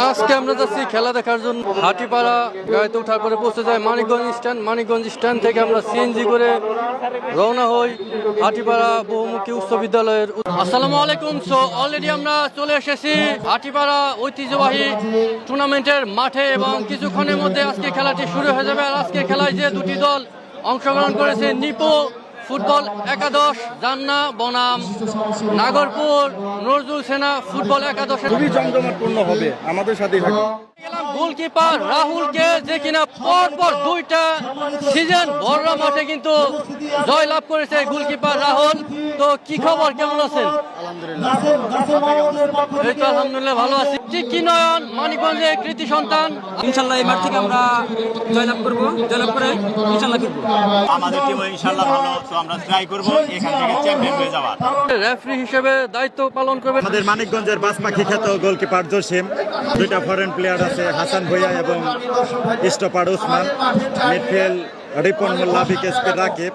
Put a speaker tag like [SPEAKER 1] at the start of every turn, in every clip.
[SPEAKER 1] আজকে আমরা যাচ্ছি খেলা দেখার জন্য হাটিপাড়া। গাড়িতে ওঠার পরে পৌঁছে যায় মানিকগঞ্জ স্ট্যান্ড থেকে আমরা সিএনজি করে রওনা হই হাটিপাড়া বহুমুখী উচ্চ বিদ্যালয়ের। আসসালামু আলাইকুম। সো অলরেডি আমরা চলে এসেছি হাটিপাড়া ঐতিহ্যবাহী টুর্নামেন্টের মাঠে এবং কিছুক্ষণের মধ্যে আজকে খেলাটি শুরু হয়ে যাবে। আর আজকে খেলায় যে দুটি দল অংশগ্রহণ করেছে, নিপো ফুটবল একাদশ জান্না বনাম নাগরপুর নজরুল সেনা ফুটবল একাদশের।
[SPEAKER 2] খুবই জমজমাটপূর্ণ হবে, আমাদের সাথেই থাকুন।
[SPEAKER 1] গোলকিপার রাহুলকে, যে কিনা পরপর দুইটা সিজন বড় মাঠে কিন্তু জয় লাভ করেছে গোলকিপার রাহুল। তো কি খবর, কেমন আছেন? এই তো আলহামদুলিল্লাহ ভালো আছি। কি নয়ন মানিকগঞ্জের কৃতি সন্তান,
[SPEAKER 3] ইনশাল্লাহ এই মাঠ থেকে আমরা জয়লাভ করবো, জয়লাভ করে ইনশাল্লাহ ফিরবো।
[SPEAKER 4] আমাদের টিম ইনশাআল্লাহ ভালো, তো আমরা ট্রাই করব এখান থেকে চ্যাম্পিয়ন হয়ে যাওয়ার।
[SPEAKER 1] রেফারি হিসেবে দায়িত্ব পালন করবে
[SPEAKER 2] আমাদের মানিকগঞ্জের বাস পাখি খ্যাত গোলকিপার জসিম, দুইটা ফরেন প্লেয়ার আছে হাসান ভুঁইয়া এবং স্টপার উসমান, মিডফিল্ড রিপন মোল্লা, বিকেএসপি রাকিব,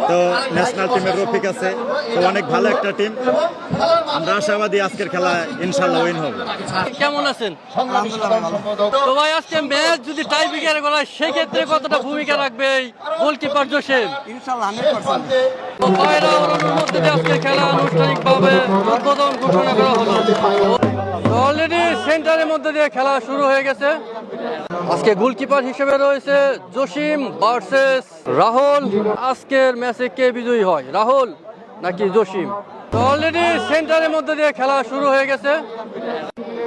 [SPEAKER 2] তো ন্যাশনাল টিমের রফিক আছে। তো অনেক ভালো একটা টিম, আমরা আশাবাদী আজকের খেলা ইনশাল্লাহ উইন হবে।
[SPEAKER 1] কেমন আছেন? তো ভাই আজকে ম্যাচ যদি টাই ব্রেকারে করা হয় সেক্ষেত্রে কতটা ভূমিকা রাখবে এই গোলকিপার জসিম?
[SPEAKER 3] ইনশাল্লাহ 100%।
[SPEAKER 1] পায়রা ওড়ানোর মধ্যে দিয়ে আজকে খেলা আনুষ্ঠানিকভাবে উদ্বোধন ঘোষণা করা হলো। অলরেডি সেন্টারের মধ্যে দিয়ে খেলা শুরু হয়ে গেছে। আজকে গোলকিপার হিসেবে রয়েছে জসিম ভার্সেস রাহুল। আজকের ম্যাচে কে বিজয়ী হয়, রাহুল নাকি জসিম? অলরেডি সেন্টারের মধ্যে দিয়ে খেলা শুরু হয়ে গেছে।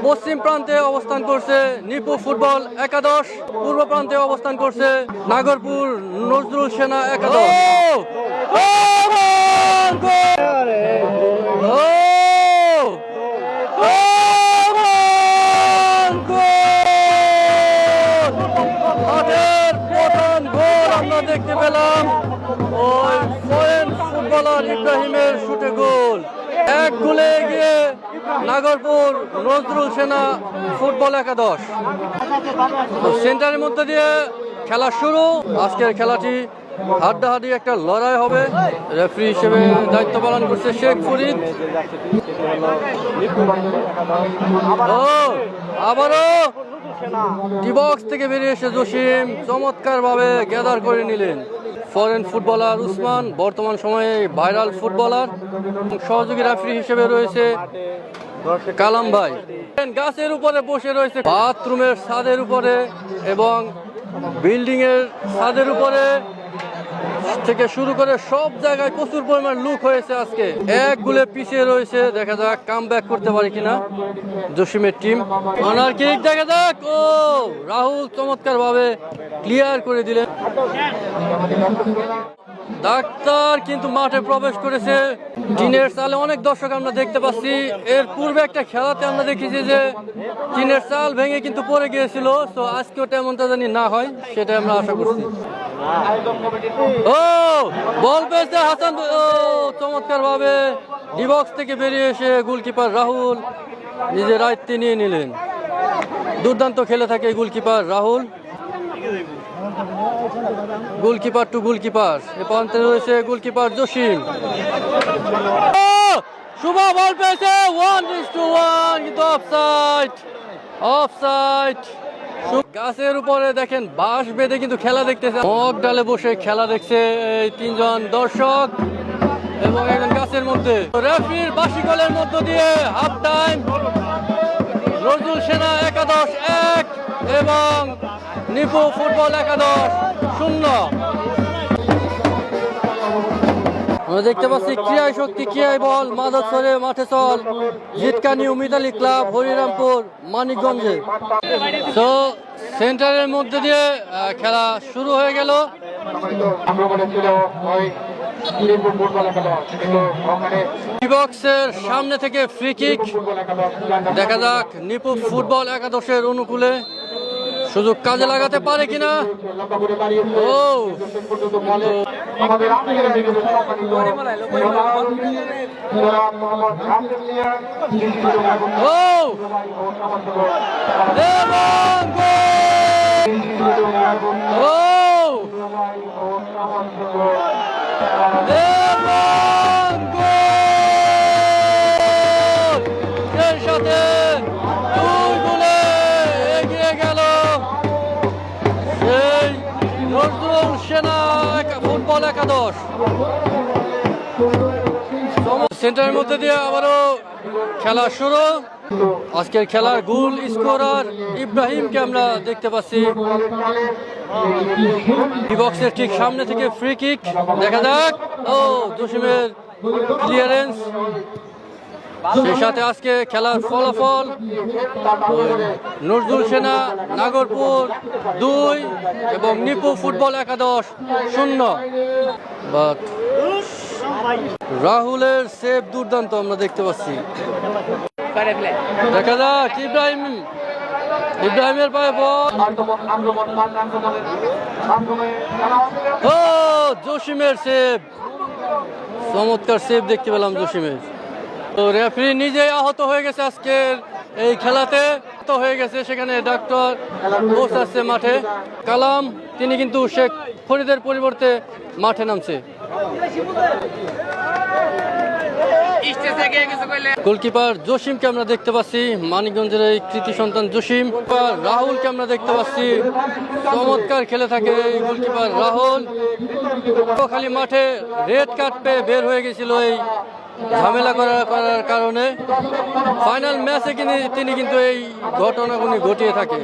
[SPEAKER 1] পশ্চিম প্রান্তে অবস্থান করছে নিপো ফুটবল একাদশ, পূর্ব প্রান্তে অবস্থান করছে নাগরপুর নজরুল সেনা একাদশ। মাঠের প্রধান গোল আমরা দেখতে পেলাম, ওই ফরেন ফুটবলার ইব্রাহিমের শুটে গোল। এক গোলে এগিয়ে নাগরপুর নজরুল সেনা ফুটবল একাদশ। সেন্টারের মধ্যে দিয়ে খেলা শুরু। আজকের খেলাটি হাড্ডাহাড্ডি একটা লড়াই হবে। রেফারি হিসেবে দায়িত্ব পালন করছে শেখ ফরিদ। আবারও ডিবক্স থেকে বেরিয়ে এসে জসিম চমৎকার ভাবে গ্যাদার করে নিলেন। ফরেন ফুটবলার উসমান বর্তমান সময়ে ভাইরাল ফুটবলার। সহযোগী রেফারি হিসেবে রয়েছে কালাম ভাই। গাছের উপরে বসে রয়েছে, বাথরুমের ছাদের উপরে এবং বিল্ডিং এর ছাদের উপরে থেকে শুরু করে সব জায়গায় প্রচুর পরিমাণ লুক হয়েছে। আজকে এক গোলে পিছিয়ে রয়েছে, দেখা যাক কাম ব্যাক করতে পারে কিনা জসিমের টিম। অনার কিক দেখা যাক, ও রাহুল চমৎকার ভাবে ক্লিয়ার করে দিলেন। ডাক্তার কিন্তু মাঠে প্রবেশ করেছে। টিনের চালে অনেক দর্শক আমরা দেখতে পাচ্ছি। এর পূর্বে একটা খেলাতে আমরা দেখেছি যে টিনের চাল ভেঙে কিন্তু পড়ে গিয়েছিল। তো আজকেও তেমনটা জানি না হয়, সেটা আমরা আশা করছি। ও বল পেয়েছে হাসান, ও চমৎকার ভাবে ডিবক্স থেকে বেরিয়ে এসে গোলকিপার রাহুল নিজের দায়িত্ব নিয়ে নিলেন। দুর্দান্ত খেলে থাকে goalkeeper Rahul. Goalkeeper to goalkeeper, এ প্রান্তে রয়েছে গোলকিপার জসিম। শুভ বল পেয়েছে, 1-1 কিন্তু অফসাইড। অফসাইড। গাছের উপরে দেখেন বাঁশ বেঁধে কিন্তু খেলা দেখতেছে, মগ ডালে বসে খেলা দেখছে এই তিনজন দর্শক এবং একজন গাছের মধ্যে। রেফারির বাঁশি গোলের মধ্য দিয়ে হাফ টাইম নজরুল সেনা একাদশ 1 এবং নিপো ফুটবল একাদশ 0। আমরা দেখতে পাচ্ছি ক্রিয়ায় শক্তি, ক্রিয়ায় বল, মাদক ছড়ে মাঠে চল, জিটকা নিউ মিতালি ক্লাব হরিরামপুর মানিকগঞ্জে। তো সেন্টারের মধ্যে দিয়ে খেলা শুরু হয়ে গেল। বক্সের সামনে থেকে ফ্রি কিক, দেখা যাক নিপো ফুটবল একাদশের অনুকূলে সুযোগ কাজে লাগাতে পারে কিনা। ও 10। সেন্টারের মধ্যে দিয়ে আবারও খেলা শুরু। আজকের খেলার গোল স্কোরার ইব্রাহিমকে আমরা দেখতে পাচ্ছি। বক্সের ঠিক সামনে থেকে ফ্রি কিক দেখা যাক। ও জসিমের ক্লিয়ারেন্স। সেই সাথে আজকে খেলার ফলাফল নজরুল সেনা নাগরপুর 2 এবং নিপু ফুটবল একাদশ 0। বাট রাহুলের সেভ দুর্দান্ত আমরা দেখতে পাচ্ছি। দেখা যাক ইব্রাহিমের পায়ে বল। ও জসিমের সেভ, চমৎকার সেভ দেখতে পেলাম জসিমের। তো রেফারি নিজেই আহত হয়ে গেছে আজকের এই খেলাতে, আহত হয়ে গেছে। সেখানে ডাক্তার কোচ আসছে মাঠে। কালাম তিনি কিন্তু শেখ ফরিদের পরিবর্তে মাঠে নামছে। গোলকিপার জসিমকে আমরা দেখতে পাচ্ছি, মানিকগঞ্জের এই কৃতি সন্তান জসিম। রাহুলকে আমরা দেখতে পাচ্ছি, চমৎকার খেলে থাকে এই গোলকিপার রাহুল। খালি মাঠে রেড কার্ড পেয়ে বের হয়ে গেছিল এই ঝামেলা করার কারণে। ফাইনাল ম্যাচে তিনি কিন্তু এই ঘটনাগুলি ঘটিয়ে থাকে।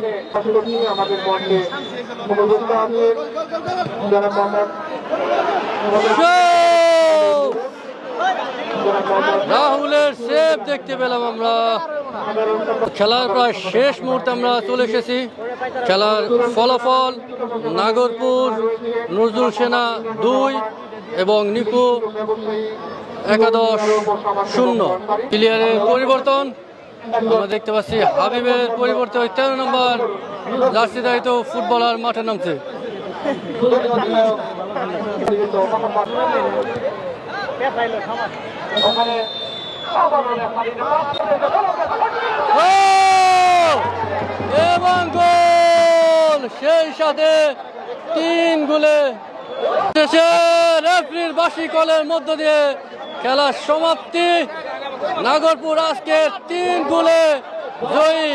[SPEAKER 1] রাহুলের সেভ দেখতে পেলাম আমরা। খেলার প্রায় শেষ মুহূর্তে আমরা চলে এসেছি। খেলার ফলাফল নাগরপুর নজরুল সেনা 2 এবং নিপু একাদশ 0। প্লেয়ারের পরিবর্তন আমরা দেখতে পাচ্ছি, হাবিবের পরিবর্তে 13 নম্বর জার্সি দায়িত্ব ফুটবলার মাঠে নামছে। এবং গোল, সেই সাথে 3 গোলে রেফারির বাঁশি কলের মধ্য দিয়ে খেলার সমাপ্তি। নাগরপুর আজকে 3 গোলে জয়ী।